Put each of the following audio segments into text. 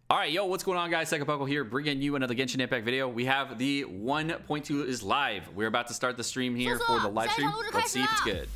All right, yo, what's going on, guys? Psychopoko here, bringing you another Genshin Impact video. We have the 1.2 is live. We're about to start the stream here for the live stream. Let's see if it's good.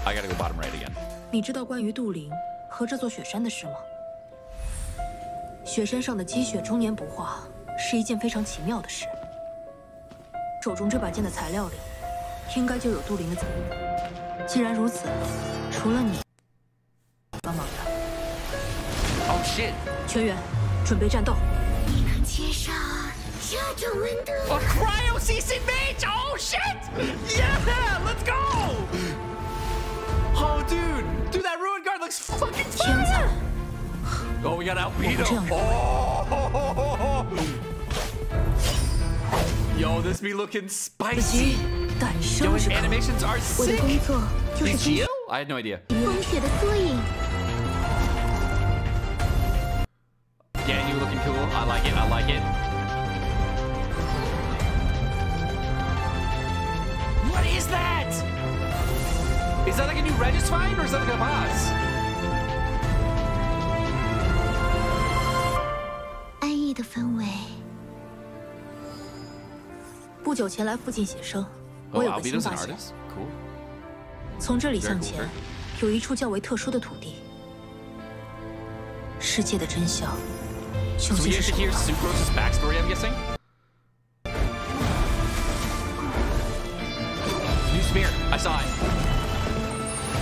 I gotta go bottom right again. 你知道关于杜陵和这座雪山的事吗？雪山上的积雪终年不化，是一件非常奇妙的事。手中这把剑的材料里，应该就有杜陵的踪影。 既然如此，除了你帮忙的。Oh shit！ 全员准备战斗。你能接受这种温度？A cryo season mage! Oh shit! Yeah! Let's go! Oh dude, that ruin guard looks fucking fire! Oh, we got Albedo. Oh! Yo, this be looking spicy. Yo, his animations are sick. Is Geo? I had no idea. 风雪的缩影。 Yeah, you looking cool. I like it. I like it. What is that? Is that like a new Regis fight or is that like a boss? 安逸的氛围。不久前来附近写生。 我有个新发现。从这里向前，有一处较为特殊的土地。世界的真相究竟是什么？ Sucrose's backstory, I'm guessing. New spear, I saw it.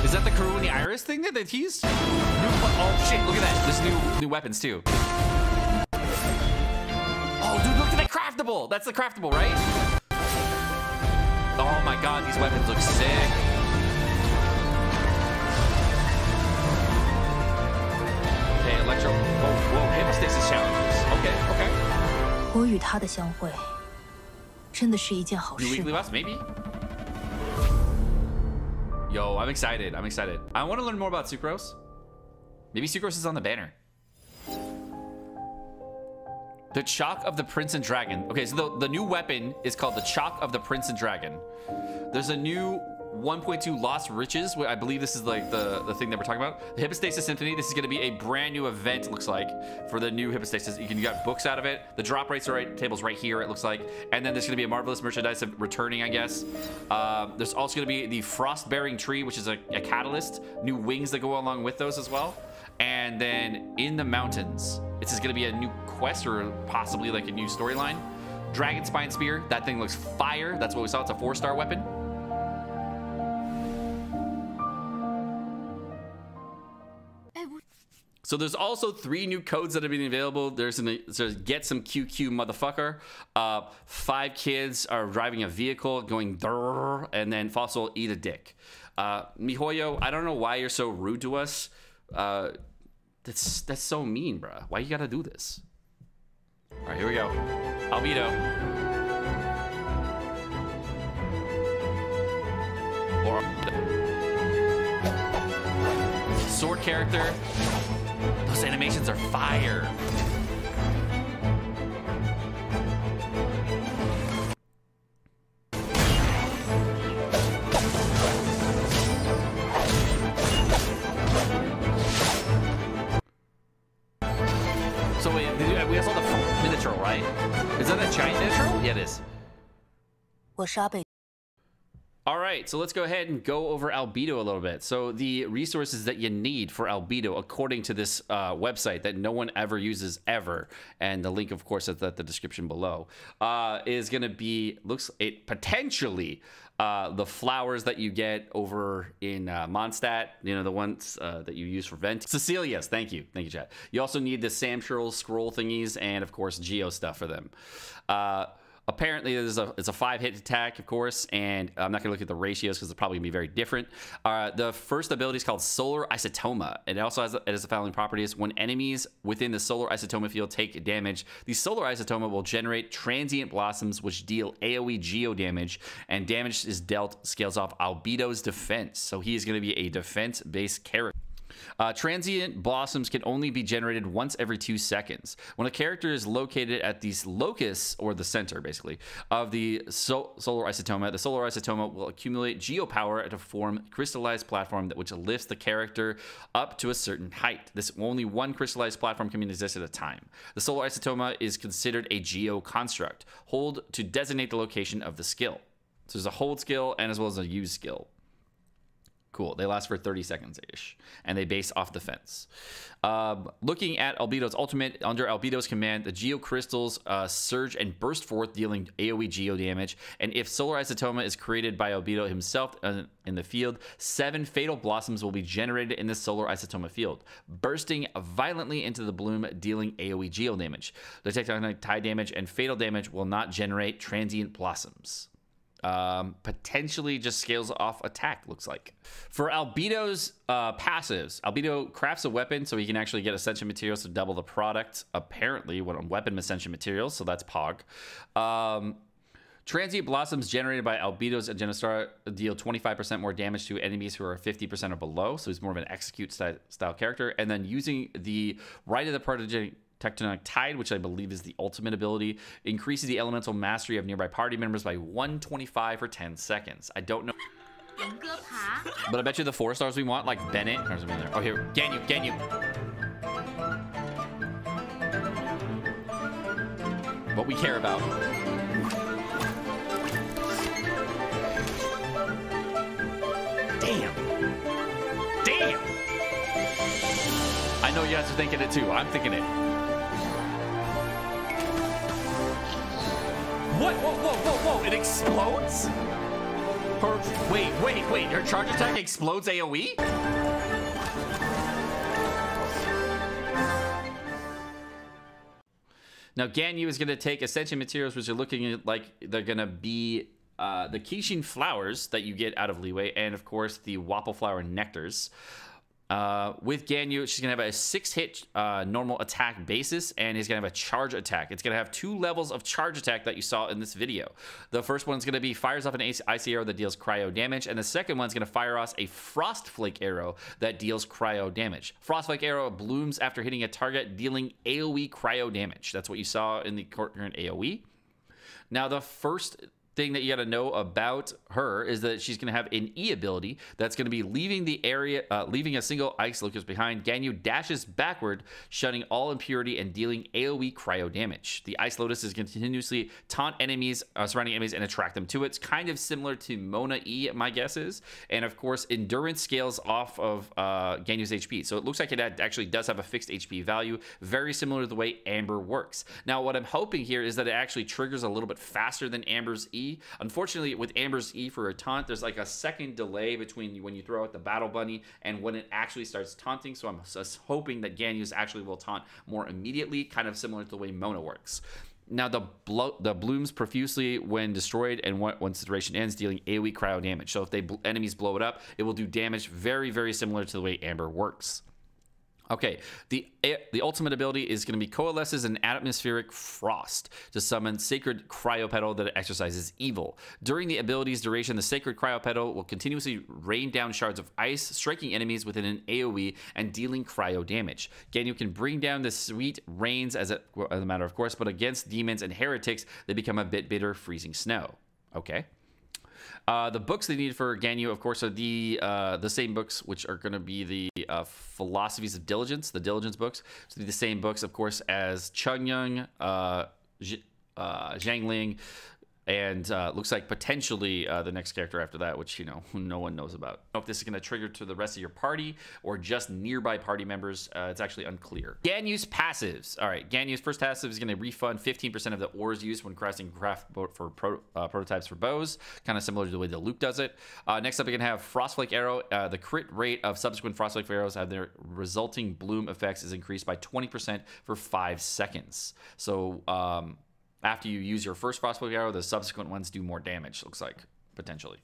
Is that the Karuni Iris thing that they teased? Oh shit! Look at that. There's new weapons too. Oh dude, look at that craftable. That's the craftable, right? Oh my god, these weapons look sick. Okay, Electro. Whoa, Hypostasis challenges. Okay. 我与他的相会，真的是一件好 New 事 weekly 吗？ boss, maybe? Yo, I'm excited. I want to learn more about Sucrose. Maybe Sucrose is on the banner. The Chalk of the Prince and Dragon. Okay, so the new weapon is called the Chalk of the Prince and Dragon. There's a new 1.2 Lost Riches. I believe this is like the thing that we're talking about. The Hypostasis Symphony. This is going to be a brand new event, it looks like, for the new Hypostasis. You got books out of it. The drop rates are tables right here, it looks like. And then there's going to be a Marvelous Merchandise returning, I guess. There's also going to be the Frost-Bearing Tree, which is a catalyst. New wings that go along with those as well. And then in the mountains, this is going to be a new quest or possibly like a new storyline. Dragon Spine Spear. That thing looks fire. That's what we saw. It's a 4-star weapon. So there's also 3 new codes that have been available. There's get some QQ motherfucker. 5 kids are driving a vehicle going durr, and then Fossil eat a dick. Mihoyo, I don't know why you're so rude to us. That's so mean, bruh. Why you gotta do this? All right, here we go. Albedo. Sword character. Those animations are fire. So wait, we saw the miniature, right? Is that a giant miniature? Yeah, it is. 我是阿贝。 All right, so let's go ahead and go over Albedo a little bit. So the resources that you need for Albedo, according to this website that no one ever uses ever, and the link, of course, is at the description below, is going to be, potentially the flowers that you get over in Mondstadt, you know, the ones that you use for vent. Cecilia's, thank you, Chad. You also need the Sam Churl scroll thingies and, of course, Geo stuff for them. Apparently, it's a 5-hit attack, of course, and I'm not going to look at the ratios because they're probably going to be very different. The first ability is called Solar Isotoma. It also has the following properties. When enemies within the Solar Isotoma field take damage, the Solar Isotoma will generate transient blossoms which deal AoE geo damage, and damage is dealt scales off Albedo's defense. So he is going to be a defense-based character. Transient blossoms can only be generated once every 2 seconds. When a character is located at the locus, or the center, basically, of the solar isotoma, the solar isotoma will accumulate geopower to form a crystallized platform which lifts the character up to a certain height. Only one crystallized platform can exist at a time. The solar isotoma is considered a geo construct. Hold to designate the location of the skill. So there's a hold skill and as well as a use skill. Cool. They last for 30 seconds-ish, and they base off defense. Looking at Albedo's ultimate, under Albedo's command, the Geo Crystals surge and burst forth, dealing AoE Geo damage. And if Solar Isotoma is created by Albedo himself in the field, 7 Fatal Blossoms will be generated in the Solar Isotoma field, bursting violently into the bloom, dealing AoE Geo damage. The Tectonic Tide damage and Fatal damage will not generate Transient Blossoms. Potentially just scales off attack, looks like. For Albedo's passives, Albedo crafts a weapon so he can actually get Ascension materials to double the product, apparently, when weapon Ascension materials, so that's Pog. Transient Blossoms generated by Albedo's Genostar deal 25% more damage to enemies who are 50% or below, so he's more of an execute style character. And then using the Rite of the Protege Tectonic Tide, which I believe is the ultimate ability, increases the elemental mastery of nearby party members by 125 for 10 seconds. I don't know, but I bet you the 4 stars we want, like Bennett. There's something there. Oh, here, Ganyu. What we care about. Damn. I know you guys are thinking it too. I'm thinking it. What? Whoa. It explodes? Wait. Her charge attack explodes AoE? Now, Ganyu is going to take Ascension materials, which are looking like they're going to be the Kishin flowers that you get out of Leeway, and, of course, the Wapple flower nectars. With Ganyu, she's going to have a 6-hit normal attack basis, and he's going to have a charge attack. It's going to have 2 levels of charge attack that you saw in this video. The first one's going to be fires off an icy arrow that deals cryo damage, and the second one's going to fire off a frost flake arrow that deals cryo damage. Frost flake arrow blooms after hitting a target, dealing AoE cryo damage. That's what you saw in the current AoE. Now, the first thing that you got to know about her is that she's going to have an E ability that's going to be leaving the area, leaving a single ice locus behind. Ganyu dashes backward, shutting all impurity and dealing AoE cryo damage. The ice lotus is going to continuously taunt enemies, surrounding enemies, and attract them to it. It's kind of similar to Mona E, my guess is. And of course, endurance scales off of Ganyu's HP, so it looks like it actually does have a fixed HP value, very similar to the way Amber works. Now, what I'm hoping here is that it actually triggers a little bit faster than Amber's E. Unfortunately, with Amber's E for a taunt, there's like a second delay between when you throw out the Battle Bunny and when it actually starts taunting, so I'm just hoping that Ganyu's actually will taunt more immediately, kind of similar to the way Mona works. Now, the blooms profusely when destroyed, and once the duration ends, dealing AoE cryo damage. So if enemies blow it up, it will do damage very, very similar to the way Amber works. Okay, the ultimate ability is going to be coalesces an atmospheric frost to summon Sacred Cryopetal that exercises evil. During the ability's duration, the Sacred Cryopetal will continuously rain down shards of ice, striking enemies within an AoE and dealing cryo damage. Ganyu can bring down the sweet rains as a matter of course, but against demons and heretics, they become a bit bitter, freezing snow. Okay. The books they need for Ganyu, of course, are the same books, which are going to be the Philosophies of Diligence, the Diligence books. So the same books, of course, as Chungyang, Zhangling, and looks like potentially the next character after that, which, you know, no one knows about. I don't know if this is going to trigger to the rest of your party or just nearby party members. It's actually unclear. Ganyu's passives. All right, Ganyu's first passive is going to refund 15% of the ores used when crafting for prototypes for bows, kind of similar to the way the Luke does it. Next up, we can have Frostflake Arrow. The crit rate of subsequent Frostflake arrows have their resulting bloom effects is increased by 20% for 5 seconds. So, after you use your first Frostflake arrow, the subsequent ones do more damage, looks like, potentially.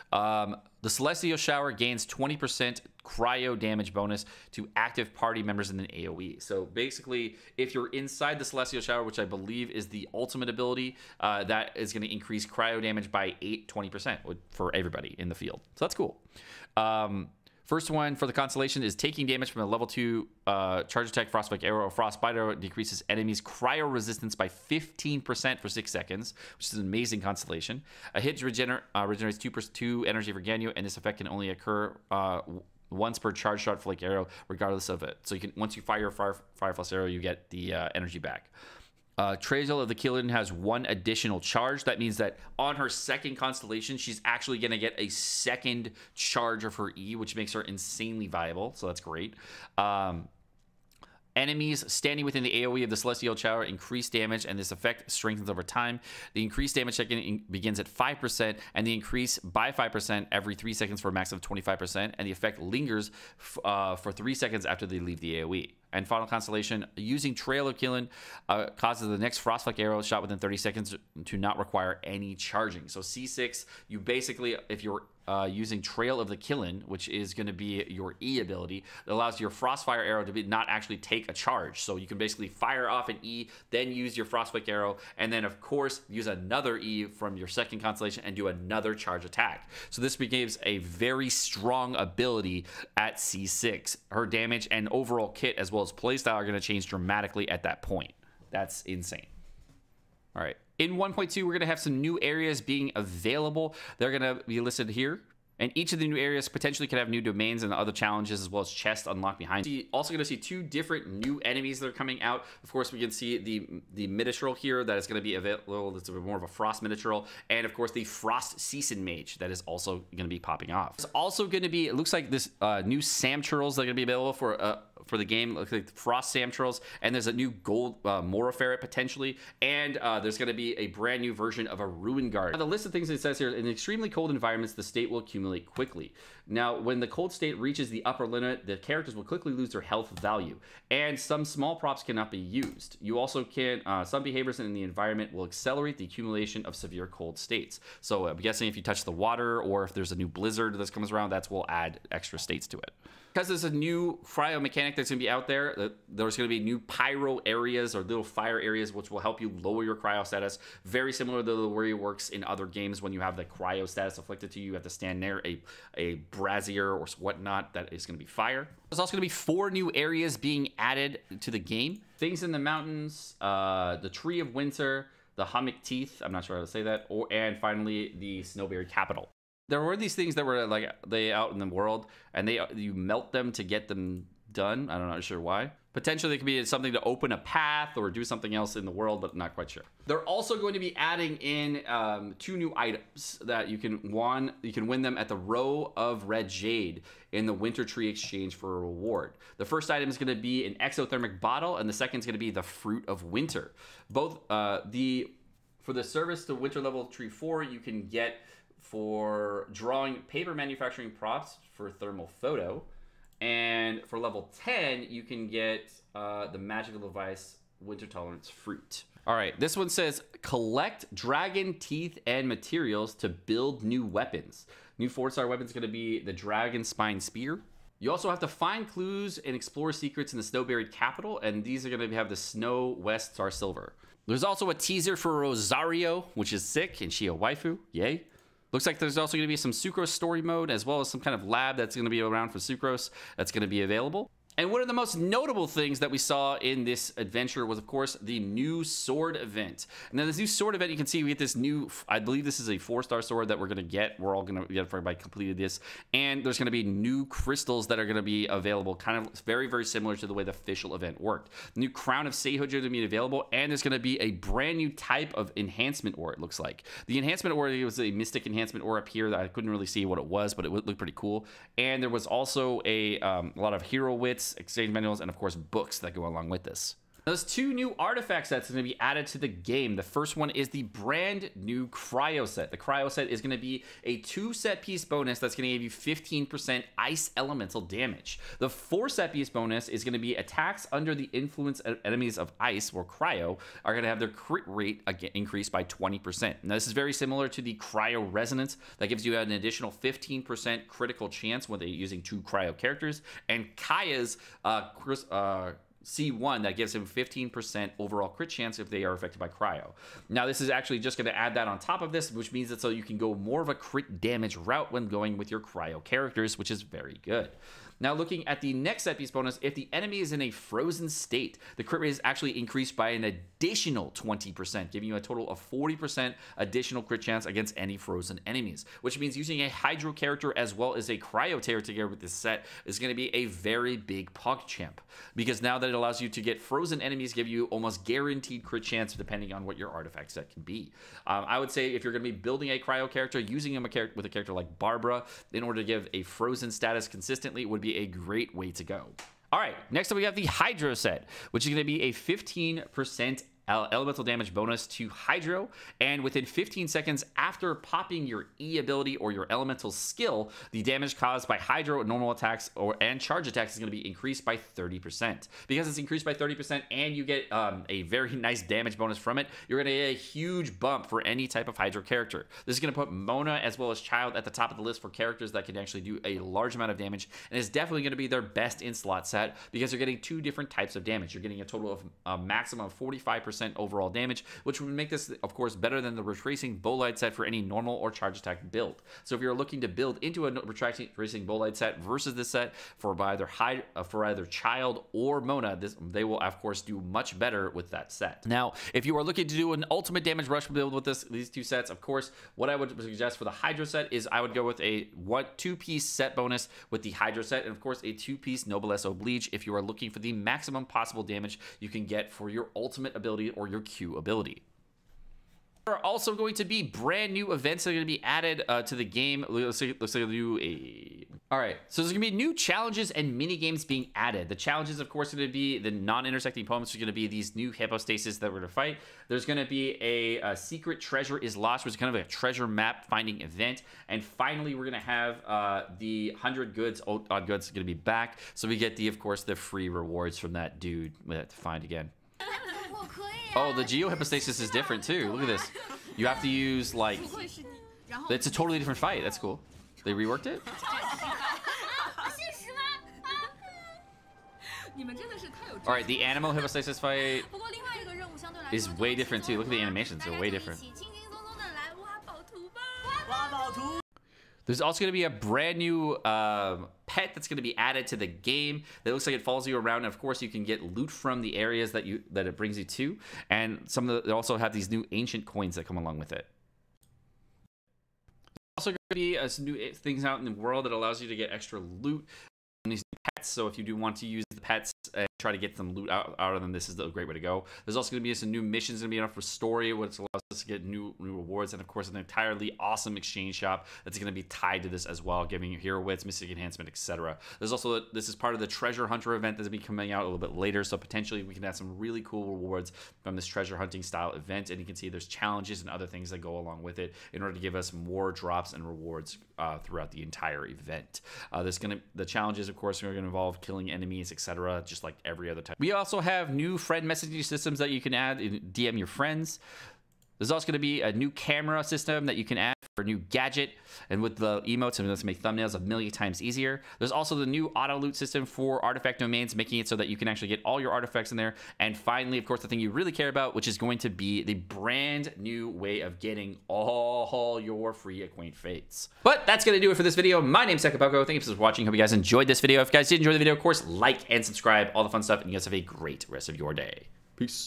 The Celestial Shower gains 20% cryo damage bonus to active party members in an AoE. So basically, if you're inside the Celestial Shower, which I believe is the ultimate ability, that is going to increase cryo damage by 20% for everybody in the field. So that's cool. First one for the Constellation is taking damage from a level 2 charge attack Frostbite Arrow or Frostbite Arrow. It decreases enemies' cryo resistance by 15% for 6 seconds, which is an amazing Constellation. A hit regenerates 2 energy for Ganyu, and this effect can only occur once per charge shot Flake Arrow, regardless of it. So you can, once you fire your Fire Frost Arrow, you get the energy back. Trazel of the Qilin has 1 additional charge. That means that on her second Constellation, she's actually going to get a second charge of her E, which makes her insanely viable. So that's great. Enemies standing within the AoE of the Celestial Shower increase damage, and this effect strengthens over time. The increased damage check-in begins at 5%, and the increase by 5% every 3 seconds for a max of 25%, and the effect lingers for 3 seconds after they leave the AoE. And final Constellation, using Trail of Qilin causes the next Frostfleck Arrow shot within 30 seconds to not require any charging. So C6, you basically, if you're using Trail of the Qilin, which is going to be your E ability, that allows your Frostfire Arrow to not actually take a charge. So you can basically fire off an E, then use your Frostfleck Arrow, and then of course use another E from your second Constellation and do another charge attack. So this becomes a very strong ability at C6. Her damage and overall kit as well as playstyle are going to change dramatically at that point. That's insane. All right. In 1.2, we're going to have some new areas being available. They're going to be listed here. And each of the new areas potentially could have new domains and other challenges as well as chests unlocked behind. Also going to see 2 different new enemies that are coming out. Of course, we can see the Minotaur here that is going to be available. It's more of a Frost Minotaur. And of course, the Frost Season Mage that is also going to be popping off. It's also going to be, it looks like this new Samturals that are going to be available for the game. Looks like Frost Samturals. And there's a new Gold Moroferret potentially. And there's going to be a brand new version of a Ruin Guard. Now, the list of things it says here, in extremely cold environments, the state will accumulate quickly. Now, when the cold state reaches the upper limit, the characters will quickly lose their health value, and some small props cannot be used. You also can, some behaviors in the environment will accelerate the accumulation of severe cold states. So I'm guessing if you touch the water or if there's a new blizzard that comes around, that will add extra states to it. Because there's a new cryo mechanic that's going to be out there, there's going to be new pyro areas or little fire areas which will help you lower your cryo status. Very similar to the way it works in other games when you have the cryo status afflicted to you. You have to stand near a brazier or whatnot that is going to be fire. There's also going to be 4 new areas being added to the game. Things in the mountains, the Tree of Winter, the Hummock Teeth, I'm not sure how to say that, and finally the Snowberry Capital. There were these things that were like out in the world, and you melt them to get them done. I'm not sure why. Potentially, it could be something to open a path or do something else in the world, but not quite sure. They're also going to be adding in 2 new items that you can win them at the Row of Red Jade in the Winter Tree Exchange for a reward. The first item is going to be an exothermic bottle, and the second is going to be the Fruit of Winter. Both for the service to Winter Level Tree 4, you can get for drawing paper manufacturing props for thermal photo, and for level 10 you can get the magical device Winter Tolerance Fruit. All right, this one says collect dragon teeth and materials to build new weapons. New 4-star weapon is going to be the Dragon Spine Spear. You also have to find clues and explore secrets in the Snow-Buried Capital, and these are going to have the Snow West Star Silver. There's also a teaser for Rosario, which is sick, and she a waifu, yay. Looks like there's also going to be some Sucrose story mode, as well as some kind of lab that's going to be around for Sucrose that's going to be available. And one of the most notable things that we saw in this adventure was, of course, the new sword event. And then this new sword event, you can see we get this new, I believe this is a 4-star sword that we're going to get. We're all going to get it for everybody completed this. And there's going to be new crystals that are going to be available, kind of very, very similar to the way the official event worked. The new Crown of Seihojo is going to be available, and there's going to be a brand new type of enhancement ore, it looks like. The enhancement ore was a mystic enhancement ore up here that I couldn't really see what it was, but it looked pretty cool. And there was also a lot of hero wits, exchange manuals, and of course books that go along with this. There's 2 new artifact sets that are going to be added to the game. The first one is the brand new Cryo Set. The Cryo Set is going to be a 2 set piece bonus that's going to give you 15% ice elemental damage. The 4 set piece bonus is going to be attacks under the influence of enemies of ice or cryo are going to have their crit rate increased by 20%. Now this is very similar to the Cryo Resonance that gives you an additional 15% critical chance when they're using 2 cryo characters, and Kaya's C1 that gives him 15% overall crit chance if they are affected by cryo. Now, this is actually just going to add that on top of this, which means that so you can go more of a crit damage route when going with your cryo characters, which is very good. Now, looking at the next set piece bonus, if the enemy is in a frozen state, the crit rate is actually increased by an additional 20%, giving you a total of 40% additional crit chance against any frozen enemies, which means using a Hydro character as well as a Cryo Terror together with this set is going to be a very big PogChamp, because now that it allows you to get frozen enemies, give you almost guaranteed crit chance depending on what your artifact set can be. I would say if you're going to be building a Cryo character, using him with a character like Barbara in order to give a frozen status consistently would be a great way to go. All right, next up we have the Hydro set, which is going to be a 15% elemental damage bonus to Hydro, and within 15 seconds after popping your E ability or your elemental skill, the damage caused by Hydro normal attacks and charge attacks is going to be increased by 30%. Because it's increased by 30% and you get a very nice damage bonus from it, you're going to get a huge bump for any type of Hydro character. This is going to put Mona as well as Childe at the top of the list for characters that can actually do a large amount of damage, and it's definitely going to be their best in slot set because you're getting two different types of damage. You're getting a total of a maximum of 45% overall damage, which would make this, of course, better than the retracing Bolide set for any normal or charge attack build. So if you're looking to build into a retracing Bolide set versus this set for either Childe or Mona, they will of course do much better with that set. Now, if you are looking to do an ultimate damage rush build with these two sets, of course, what I would suggest for the Hydro set is I would go with a 2-piece set bonus with the Hydro set, and of course a 2-piece Noblesse Oblige if you are looking for the maximum possible damage you can get for your ultimate ability or your Q ability. There are also going to be brand new events that are going to be added to the game. Let's say do a... All right, so there's going to be new challenges and mini games being added. The challenges, of course, are going to be the non-intersecting poems. There's going to be these new hypostasis that we're going to fight. There's going to be a secret treasure is lost, which is kind of a treasure map finding event. And finally, we're going to have the 100 goods, odd goods, going to be back. So we get of course, the free rewards from that dude we have to find again. Oh, the geohypostasis is different too. Look at this. You have to use like... It's a totally different fight. That's cool. They reworked it? Alright, the animal hypostasis fight is way different too. Look at the animations. They're way different. There's also going to be a brand new pet that's going to be added to the game that looks like it follows you around. And of course, you can get loot from the areas that it brings you to, and they also have these new ancient coins that come along with it. There's also going to be some new things out in the world that allows you to get extra loot on these pets. So if you do want to use the pets and try to get some loot out of them, this is a great way to go. There's also going to be some new missions going to be enough for story, which allows us to get new rewards, and of course an entirely awesome exchange shop that's going to be tied to this as well, giving you hero wits, mystic enhancement, etc. There's also, this is part of the treasure hunter event that's going to be coming out a little bit later, so potentially we can have some really cool rewards from this treasure hunting style event. And you can see there's challenges and other things that go along with it in order to give us more drops and rewards throughout the entire event. The challenges, of course, are going to involve killing enemies, etc., just like every other type. We also have new friend messaging systems that you can add in DM your friends. There's also going to be a new camera system that you can add for a new gadget, and with the emotes, and let's make thumbnails 1,000,000 times easier. There's also the new auto loot system for artifact domains, making it so that you can actually get all your artifacts in there. And finally, of course, the thing you really care about, which is going to be the brand new way of getting all your free Acquaint Fates. But that's going to do it for this video. My name's Sekapoko. Thank you for watching. Hope you guys enjoyed this video. If you guys did enjoy the video, of course, like and subscribe, all the fun stuff, and you guys have a great rest of your day. Peace.